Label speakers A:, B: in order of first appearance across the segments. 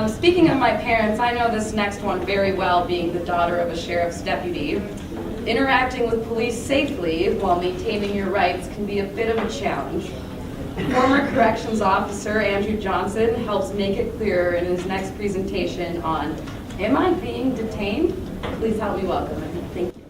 A: Speaking of my parents, I know this next one very well, being the daughter of a sheriff's deputy. Interacting with police safely while maintaining your rights can be a bit of a challenge. Former corrections officer Andrew Johnson helps make it clearer in his next presentation on Am I Being Detained? Please help me welcome him. Thank you.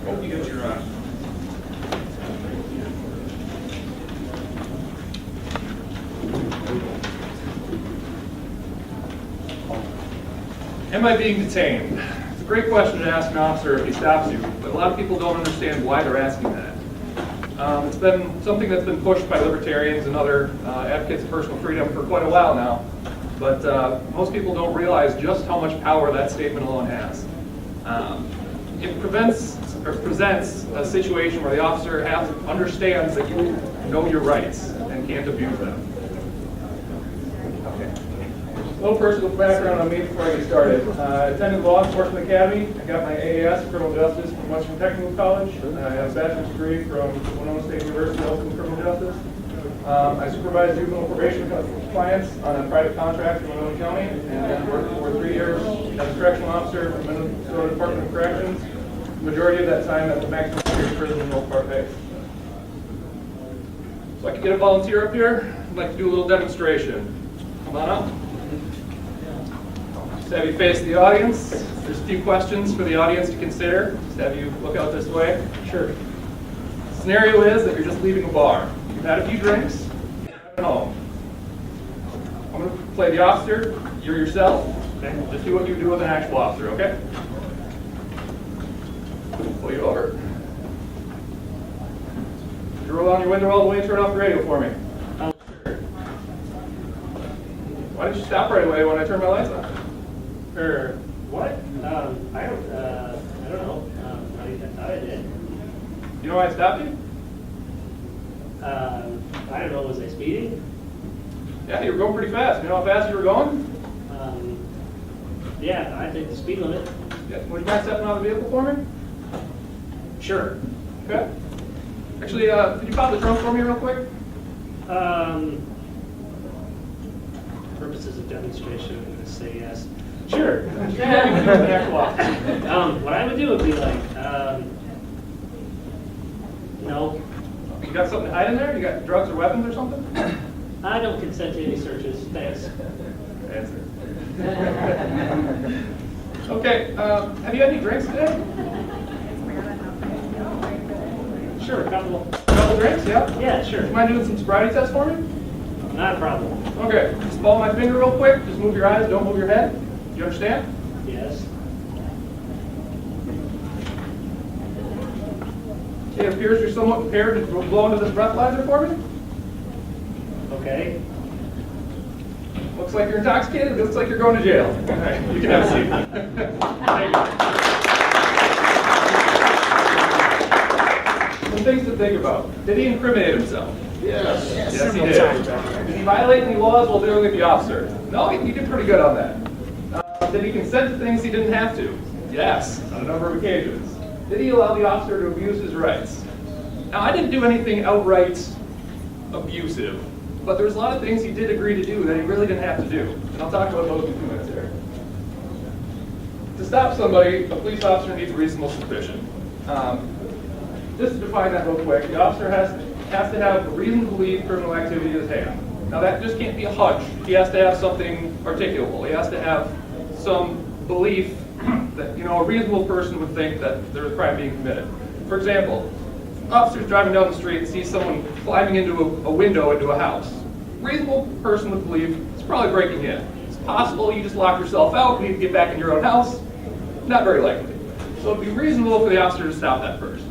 B: Hope you get your Am I being detained? It's a great question to ask an officer if he stops you, but a lot of people don't understand why they're asking that. It's been something that's been pushed by libertarians and other advocates of personal freedom for quite a while now, but most people don't realize just how much power that statement alone has. It presents a situation where the officer understands that you know your rights and can't abuse them. A little personal background on me before I get started. I attended Law Enforcement Academy. I got my AAS in Criminal Justice from Western Technical College. I have a bachelor's degree from Winona State University, also in Criminal Justice. I supervised juvenile probation clients on a private contract in Winona County, and then worked for 3 years as a correctional officer for the Minnesota Department of Corrections. The majority of that time at the maximum security prison in North Park Bay. So I could get a volunteer up here. I'd like to do a little demonstration. Come on up. Just have you face the audience. There's a few questions for the audience to consider. Just have you look out this way. Sure. The scenario is that you're just leaving a bar. You've had a few drinks. You're heading home. I'm going to play the officer. You're yourself. Okay? Just do what you do with an actual officer, okay? Pull you over. Could you roll down your window all the way and turn off the radio for me? Sure. Why didn't you stop right away when I turned my lights on?
C: What? I don't know. I thought I did.
B: You know why I stopped you?
C: I don't know. Was I speeding?
B: Yeah, you were going pretty fast. You know how fast you were going?
C: Yeah, I think the speed limit.
B: Yeah. Would you mind stepping out of the vehicle for me?
C: Sure.
B: Okay. Actually, could you pop the trunk for me real quick?
C: Purposes of demonstration, I'm going to say yes. Sure. What I would do would be like, no.
B: You got something to hide in there? You got drugs or weapons or something?
C: I don't consent to any searches. Thanks.
B: Answer. Okay. Have you had any drinks today?
C: Sure, a couple.
B: Couple drinks? Yeah.
C: Yeah, sure.
B: Do you mind doing some sobriety tests for me?
C: Not a problem.
B: Okay. Just follow my finger real quick. Just move your eyes. Don't move your head. You understand?
C: Yes.
B: Okay, it appears you're somewhat prepared to blow into this breathalyzer for me.
C: Okay.
B: Looks like you're intoxicated. It looks like you're going to jail. All right, you can have a seat. Thank you. Some things to think about. Did he incriminate himself?
D: Yes.
B: Yes, he did. Did he violate any laws while dealing with the officer? No, he did pretty good on that. Did he consent to things he didn't have to? Yes, on a number of occasions. Did he allow the officer to abuse his rights? Now, I didn't do anything outright abusive, but there's a lot of things he did agree to do that he really didn't have to do. And I'll talk about those in 2 minutes here. To stop somebody, a police officer needs reasonable suspicion. Just to define that real quick, the officer has to have a reason to believe criminal activity is at hand. Now that just can't be a hunch. He has to have something articulable. He has to have some belief that, a reasonable person would think that there's a crime being committed. For example, an officer's driving down the street and sees someone climbing into a window into a house. A reasonable person would believe it's probably breaking in. It's possible you just lock yourself out, need to get back in your own house. Not very likely. So it'd be reasonable for the officer to stop that person.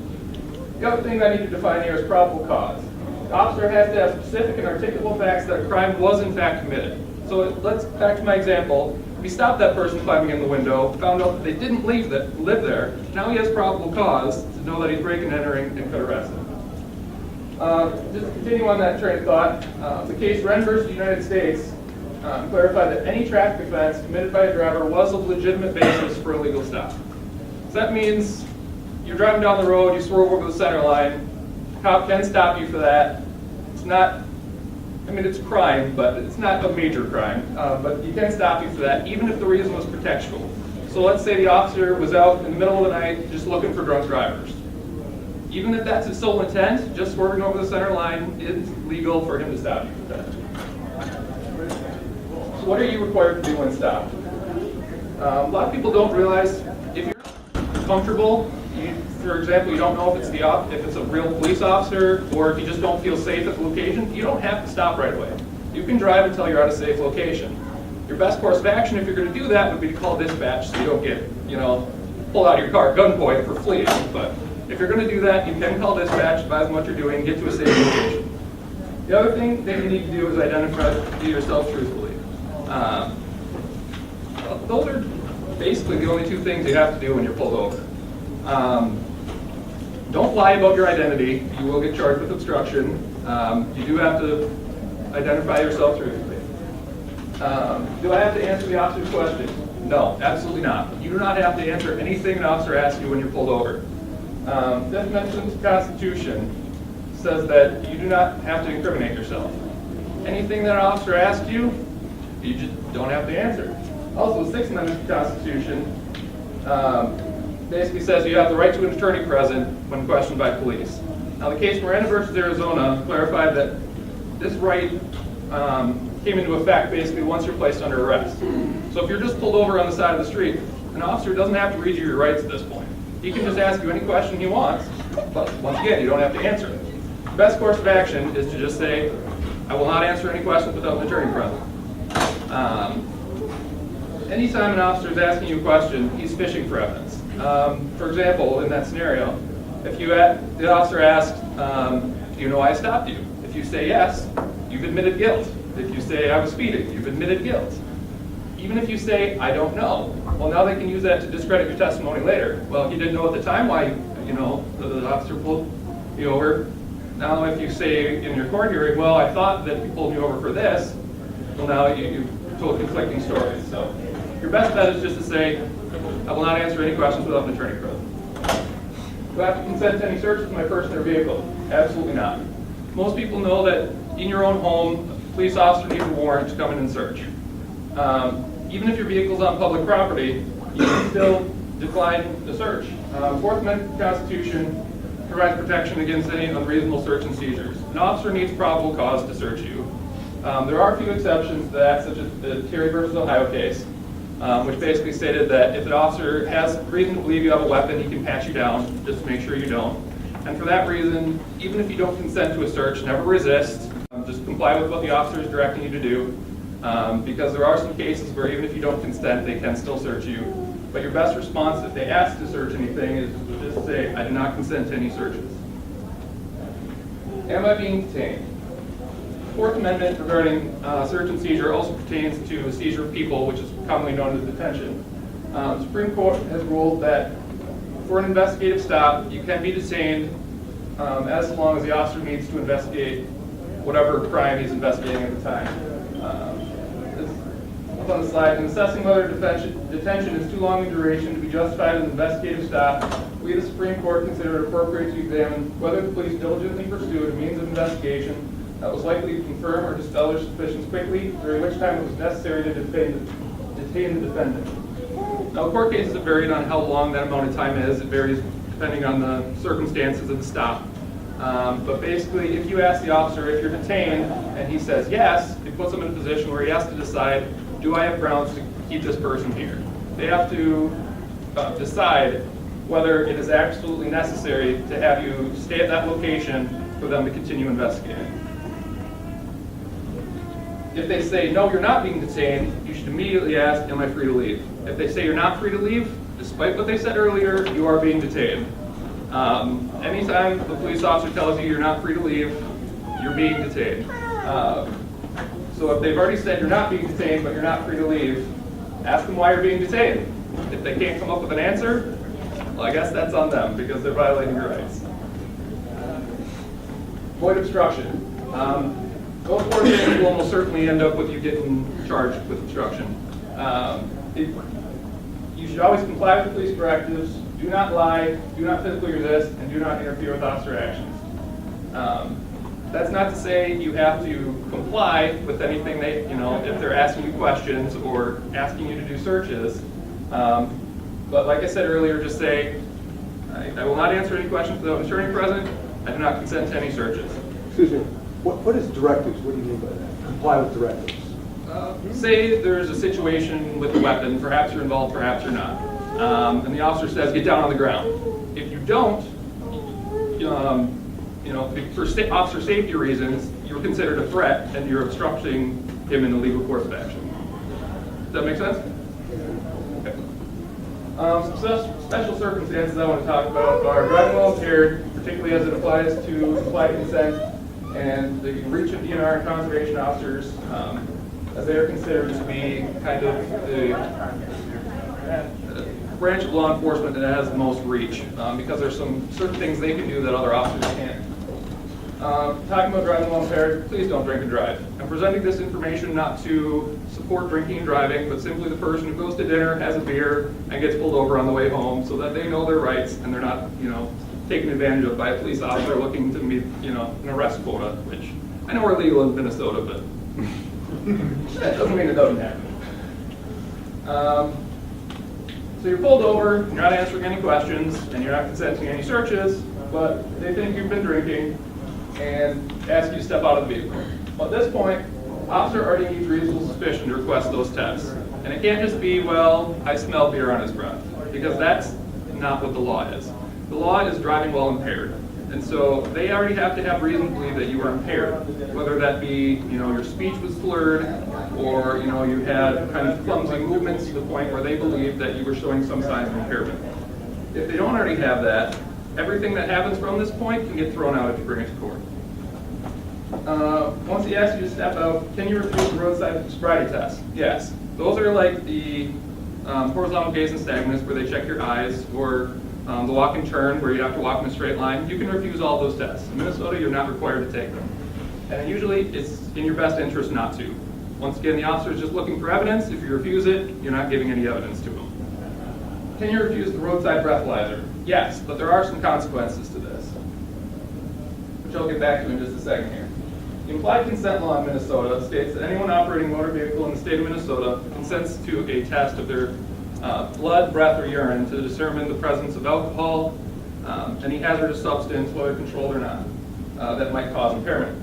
B: The other thing I need to define here is probable cause. The officer has to have specific and articulable facts that a crime was in fact committed. So back to my example. We stopped that person climbing in the window, found out that they didn't live there. Now he has probable cause to know that he's breaking and entering and could arrest him. Just to continue on that train of thought, the case Wren versus the United States clarify that any traffic offense committed by a driver was a legitimate basis for a legal stop. So that means you're driving down the road, you swerve over the center line, cop can stop you for that. It's not, I mean, it's a crime, but it's not a major crime. But you can stop you for that, even if the reason was pretextual. So let's say the officer was out in the middle of the night just looking for drunk drivers. Even if that's his sole intent, just swerving over the center line is legal for him to stop you for that. So what are you required to do when stopped? A lot of people don't realize if you're comfortable, for example, you don't know if it's a real police officer or if you just don't feel safe at the location, you don't have to stop right away. You can drive until you're at a safe location. Your best course of action, if you're going to do that, would be to call dispatch so you don't get, pulled out of your car at gunpoint for fleeing. But if you're going to do that, you can call dispatch, advise them what you're doing, get to a safe location. The other thing that you need to do is identify yourself truthfully. Those are basically the only two things you have to do when you're pulled over. Don't lie about your identity. You will get charged with obstruction. You do have to identify yourself truthfully. Do I have to answer the officer's question? No, absolutely not. You do not have to answer anything an officer asks you when you're pulled over. Fifth Amendment to the Constitution says that you do not have to incriminate yourself. Anything that an officer asks you, you just don't have to answer. Also, the Sixth Amendment to the Constitution basically says you have the right to an attorney present when questioned by police. Now, the case Miranda versus Arizona clarified that this right came into effect basically once you're placed under arrest. So if you're just pulled over on the side of the street, an officer doesn't have to read you your rights at this point. He can just ask you any question he wants, but once again, you don't have to answer it. The best course of action is to just say, I will not answer any questions without an attorney present. Anytime an officer is asking you a question, he's fishing for evidence. For example, in that scenario, if the officer asks, do you know why I stopped you? If you say yes, you've admitted guilt. If you say I was speeding, you've admitted guilt. Even if you say I don't know, well, now they can use that to discredit your testimony later. Well, you didn't know at the time why the officer pulled you over. Now, if you say in your court hearing, well, I thought that you pulled me over for this, well, now you told conflicting stories. So your best bet is just to say, I will not answer any questions without an attorney present. Do I have to consent to any searches of my person or vehicle? Absolutely not. Most people know that in your own home, a police officer needs a warrant to come in and search. Even if your vehicle's on public property, you can still decline the search. Fourth Amendment to the Constitution provides protection against any unreasonable search and seizures. An officer needs probable cause to search you. There are a few exceptions to that, such as the Terry versus Ohio case, which basically stated that if an officer has reason to believe you have a weapon, he can pat you down just to make sure you don't. And for that reason, even if you don't consent to a search, never resist. Just comply with what the officer is directing you to do. Because there are some cases where even if you don't consent, they can still search you. But your best response if they ask to search anything is to just say, I do not consent to any searches. Am I being detained? Fourth Amendment regarding search and seizure also pertains to seizure of people, which is commonly known as detention. The Supreme Court has ruled that for an investigative stop, you can be detained as long as the officer needs to investigate whatever crime he's investigating at the time. Up on the slide, in assessing whether detention is too long in duration to be justified as an investigative stop, we, the Supreme Court, consider it appropriate to examine whether the police diligently pursued a means of investigation that was likely to confirm or dispel their suspicions quickly, during which time it was necessary to detain the defendant. Now, court cases have varied on how long that amount of time is. It varies depending on the circumstances of the stop. But basically, if you ask the officer if you're detained and he says yes, it puts him in a position where he has to decide, do I have grounds to keep this person here? They have to decide whether it is absolutely necessary to have you stay at that location for them to continue investigating. If they say, no, you're not being detained, you should immediately ask, am I free to leave? If they say you're not free to leave, despite what they said earlier, you are being detained. Anytime the police officer tells you you're not free to leave, you're being detained. So if they've already said you're not being detained, but you're not free to leave, ask them why you're being detained. If they can't come up with an answer, well, I guess that's on them because they're violating your rights. Void obstruction. Those four things will almost certainly end up with you getting charged with obstruction. You should always comply with police directives, do not lie, do not physically resist, and do not interfere with officer actions. That's not to say you have to comply with anything they, if they're asking you questions or asking you to do searches. But like I said earlier, just say, I will not answer any questions without an attorney present. I do not consent to any searches.
D: Excuse me, what is directives? What do you mean by that? Comply with directives?
B: Say there's a situation with a weapon, perhaps you're involved, perhaps you're not. And the officer says, get down on the ground. If you don't, for officer safety reasons, you're considered a threat and you're obstructing him in the legal course of action. Does that make sense? Okay. Some special circumstances I want to talk about are driving while impaired, particularly as it applies to implied consent and the reach of DNR and conservation officers, as they are considered to be kind of the branch of law enforcement that has the most reach, because there's some certain things they can do that other officers can't. Talking about driving while impaired, please don't drink and drive. I'm presenting this information not to support drinking and driving, but simply the person who goes to dinner, has a beer, and gets pulled over on the way home so that they know their rights and they're not, taken advantage of by a police officer looking to meet, an arrest quota, which I know are legal in Minnesota, but that doesn't mean it doesn't happen. So you're pulled over, you're not answering any questions, and you're not consenting to any searches, but they think you've been drinking and ask you to step out of the vehicle. Well, at this point, officer already needs reasonable suspicion to request those tests. And it can't just be, well, I smell beer on his breath, because that's not what the law is. The law is driving while impaired. And so they already have to have reason to believe that you are impaired, whether that be, your speech was slurred, or, you had kind of clumsy movements to the point where they believe that you were showing some signs of impairment. If they don't already have that, everything that happens from this point can get thrown out if you bring it to court. Once he asks you to step out, can you refuse the roadside sobriety test? Yes. Those are like the horizontal gaze nystagmus, where they check your eyes, or the walk and turn, where you have to walk in a straight line. You can refuse all those tests. In Minnesota, you're not required to take them. And usually, it's in your best interest not to. Once again, the officer is just looking for evidence. If you refuse it, you're not giving any evidence to him. Can you refuse the roadside breathalyzer? Yes, but there are some consequences to this, which I'll get back to in just a second here. The implied consent law in Minnesota states that anyone operating a motor vehicle in the state of Minnesota consents to a test of their blood, breath, or urine to determine the presence of alcohol, any hazardous substance, whether controlled or not, that might cause impairment.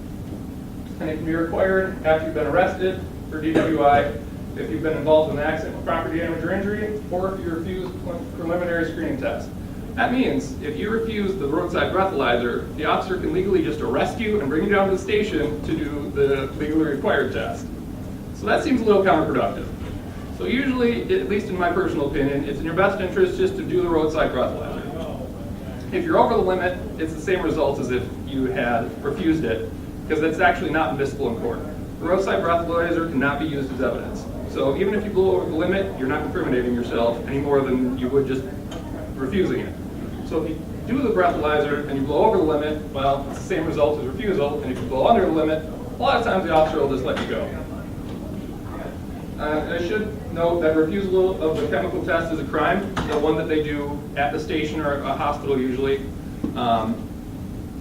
B: And it can be required after you've been arrested for DWI, if you've been involved in an accident with property damage or injury, or if you refuse preliminary screening test. That means if you refuse the roadside breathalyzer, the officer can legally just arrest you and bring you down to the station to do the legally required test. So that seems a little counterproductive. So usually, at least in my personal opinion, it's in your best interest just to do the roadside breathalyzer. If you're over the limit, it's the same result as if you had refused it, because that's actually not admissible in court. The roadside breathalyzer cannot be used as evidence. So even if you blow over the limit, you're not incriminating yourself any more than you would just refusing it. So if you do the breathalyzer and you blow over the limit, well, it's the same result as refusal. And if you blow under the limit, a lot of times the officer will just let you go. And I should note that refusal of the chemical test is a crime, the one that they do at the station or a hospital usually.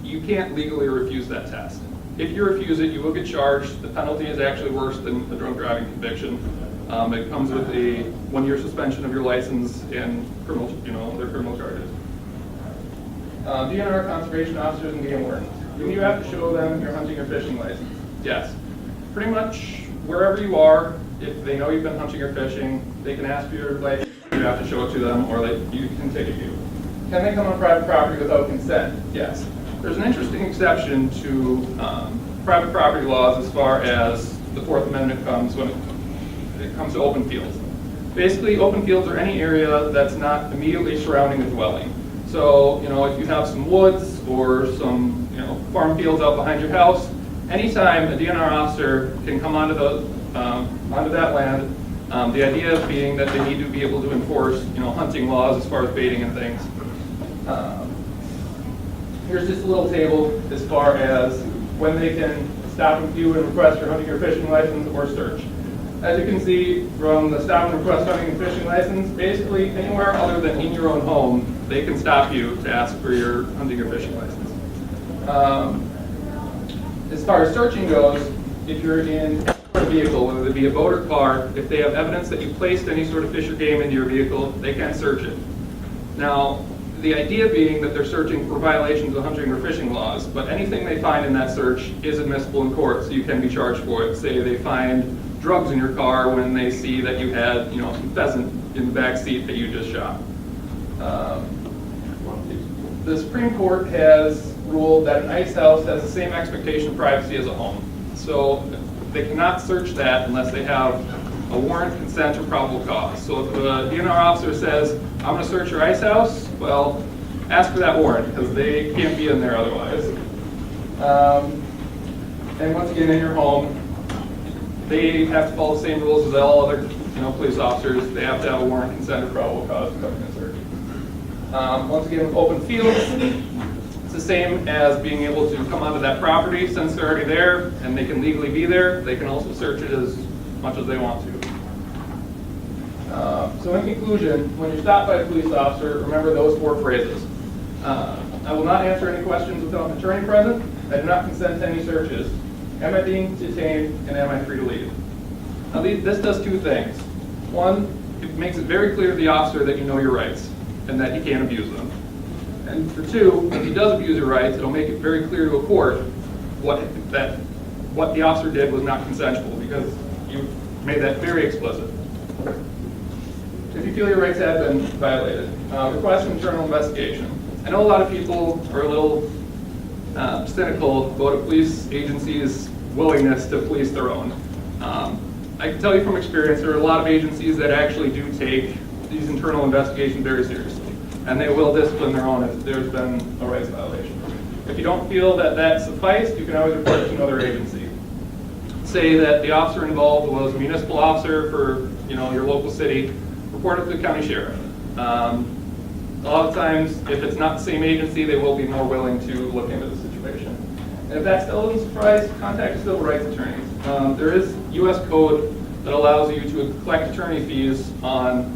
B: You can't legally refuse that test. If you refuse it, you will get charged. The penalty is actually worse than a drunk driving conviction. It comes with a 1-year suspension of your license and criminal, their criminal charges. DNR conservation officers and game wardens. Do you have to show them your hunting or fishing license? Yes. Pretty much wherever you are, if they know you've been hunting or fishing, they can ask for your license. You have to show it to them, or you can ticket you. Can they come on private property without consent? Yes. There's an interesting exception to private property laws as far as the Fourth Amendment comes when it comes to open fields. Basically, open fields are any area that's not immediately surrounding a dwelling. So, if you have some woods or some, farm fields out behind your house, anytime a DNR officer can come onto that land, the idea being that they need to be able to enforce, hunting laws as far as baiting and things. Here's just a little table as far as when they can stop you and request your hunting or fishing license or search. As you can see from the stop and request hunting and fishing license, basically anywhere other than in your own home, they can stop you to ask for your hunting or fishing license. As far as searching goes, if you're in a vehicle, whether it be a boat or car, if they have evidence that you placed any sort of fish or game into your vehicle, they can search it. Now, the idea being that they're searching for violations of hunting or fishing laws, but anything they find in that search is admissible in court, so you can be charged for it. Say they find drugs in your car when they see that you had, some pheasant in the back seat that you just shot. The Supreme Court has ruled that an ice house has the same expectation of privacy as a home. So they cannot search that unless they have a warrant, consent, or probable cause. So if a DNR officer says, I'm going to search your ice house, well, ask for that warrant, because they can't be in there otherwise. And once again, in your home, they have to follow the same rules as all other police officers. They have to have a warrant, consent, or probable cause to come in and search. Once again, with open fields, it's the same as being able to come onto that property since they're already there and they can legally be there. They can also search it as much as they want to. So in conclusion, when you're stopped by a police officer, remember those 4 phrases. I will not answer any questions without an attorney present. I do not consent to any searches. Am I being detained, and am I free to leave? Now this does 2 things. One, it makes it very clear to the officer that you know your rights and that he can't abuse them. And for 2, if he does abuse your rights, it'll make it very clear to a court what the officer did was not consensual, because you made that very explicit. If you feel your rights have been violated, request an internal investigation. I know a lot of people are a little cynical about a police agency's willingness to police their own. I can tell you from experience, there are a lot of agencies that actually do take these internal investigations very seriously, and they will discipline their own if there's been a rights violation. If you don't feel that that sufficed, you can always report it to another agency. Say that the officer involved was a municipal officer for your local city, report it to the county sheriff. A lot of times, if it's not the same agency, they will be more willing to look into the situation. And if that still doesn't suffice, contact a civil rights attorney. There is U.S. code that allows you to collect attorney fees on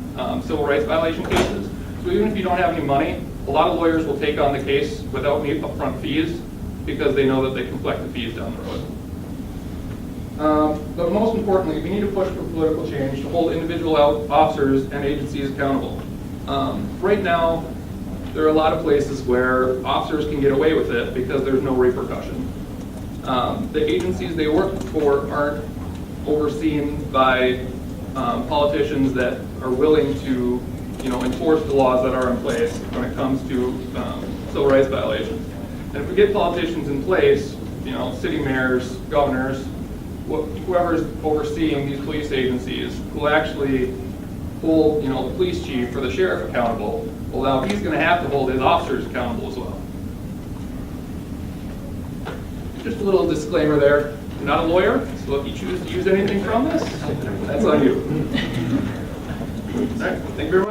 B: civil rights violation cases. So even if you don't have any money, a lot of lawyers will take on the case without any upfront fees because they know that they can collect the fees down the road. But most importantly, we need to push for political change to hold individual officers and agencies accountable. Right now, there are a lot of places where officers can get away with it because there's no repercussion. The agencies they work for aren't overseen by politicians that are willing to, enforce the laws that are in place when it comes to civil rights violations. And if we get politicians in place, city mayors, governors, whoever's overseeing these police agencies, who will actually hold, the police chief or the sheriff accountable, well, now he's going to have to hold his officers accountable as well. Just a little disclaimer there. I'm not a lawyer, so if you choose to use anything from this, that's on you. All right, thank you very much.